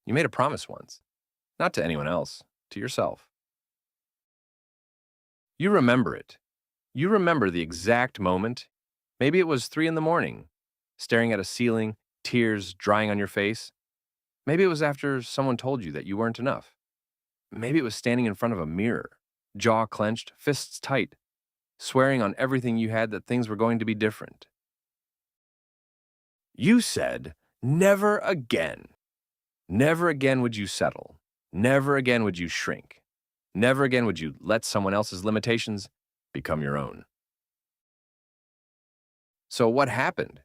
You made a promise once, not to anyone else, to yourself. You remember it. You remember the exact moment. Maybe it was 3 in the morning, staring at a ceiling, tears drying on your face. Maybe it was after someone told you that you weren't enough. Maybe it was standing in front of a mirror, jaw clenched, fists tight, swearing on everything you had that things were going to be different. You said, never again. Never again would you settle. Never again would you shrink. Never again would you let someone else's limitations become your own. So what happened?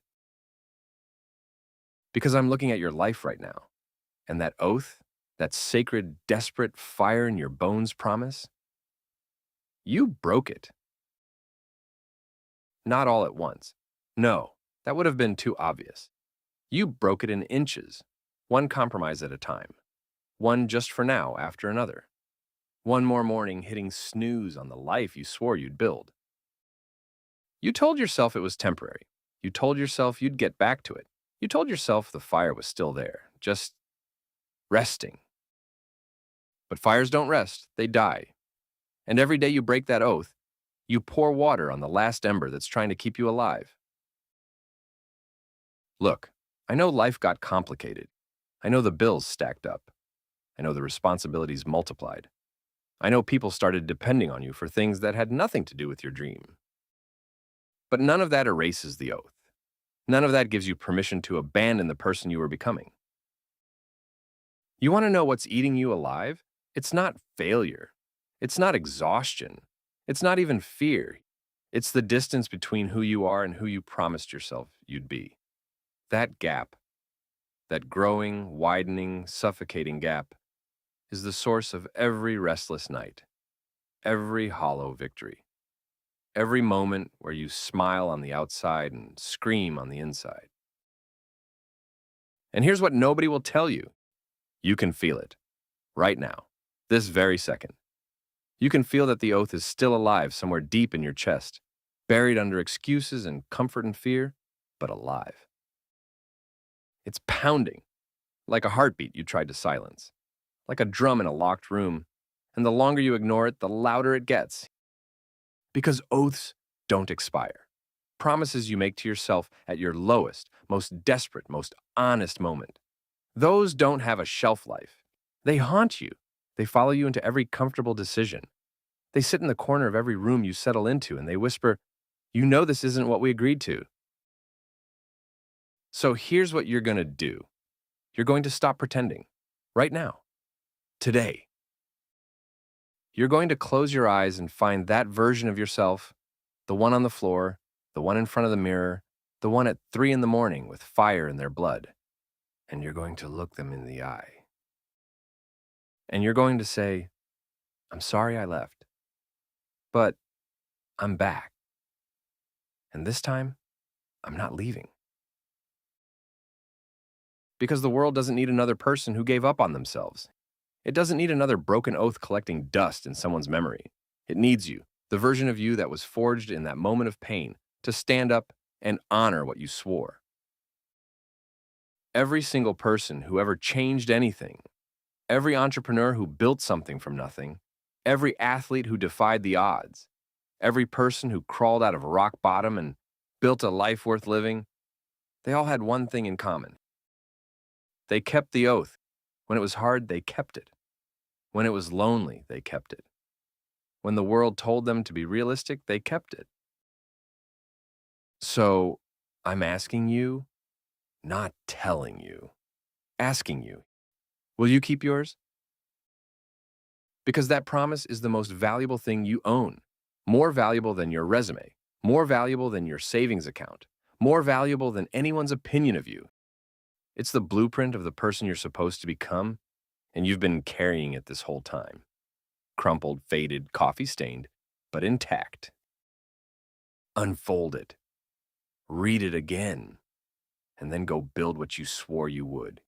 Because I'm looking at your life right now, and that oath, that sacred, desperate fire in your bones promise, you broke it. Not all at once. No, that would have been too obvious. You broke it in inches, one compromise at a time, one just for now after another. One more morning hitting snooze on the life you swore you'd build. You told yourself it was temporary. You told yourself you'd get back to it. You told yourself the fire was still there, just resting. But fires don't rest, they die. And every day you break that oath, you pour water on the last ember that's trying to keep you alive. Look, I know life got complicated. I know the bills stacked up. I know the responsibilities multiplied. I know people started depending on you for things that had nothing to do with your dream. But none of that erases the oath. None of that gives you permission to abandon the person you were becoming. You want to know what's eating you alive? It's not failure. It's not exhaustion. It's not even fear. It's the distance between who you are and who you promised yourself you'd be. That gap, that growing, widening, suffocating gap, is the source of every restless night, every hollow victory, every moment where you smile on the outside and scream on the inside. And here's what nobody will tell you. You can feel it, right now, this very second. You can feel that the oath is still alive somewhere deep in your chest, buried under excuses and comfort and fear, but alive. It's pounding, like a heartbeat you tried to silence, like a drum in a locked room, and the longer you ignore it, the louder it gets. Because oaths don't expire. Promises you make to yourself at your lowest, most desperate, most honest moment. Those don't have a shelf life. They haunt you. They follow you into every comfortable decision. They sit in the corner of every room you settle into, and they whisper, "You know this isn't what we agreed to." So here's what you're going to do. You're going to stop pretending. Right now. Today. You're going to close your eyes and find that version of yourself, the one on the floor, the one in front of the mirror, the one at 3 in the morning with fire in their blood. And you're going to look them in the eye. And you're going to say, "I'm sorry I left, but I'm back. And this time, I'm not leaving." Because the world doesn't need another person who gave up on themselves. It doesn't need another broken oath collecting dust in someone's memory. It needs you, the version of you that was forged in that moment of pain, to stand up and honor what you swore. Every single person who ever changed anything, every entrepreneur who built something from nothing, every athlete who defied the odds, every person who crawled out of rock bottom and built a life worth living, they all had one thing in common. They kept the oath. When it was hard, they kept it. When it was lonely, they kept it. When the world told them to be realistic, they kept it. So, I'm asking you, not telling you, asking you, will you keep yours? Because that promise is the most valuable thing you own. More valuable than your resume, more valuable than your savings account, more valuable than anyone's opinion of you. It's the blueprint of the person you're supposed to become, and you've been carrying it this whole time. Crumpled, faded, coffee-stained, but intact. Unfold it. Read it again. And then go build what you swore you would.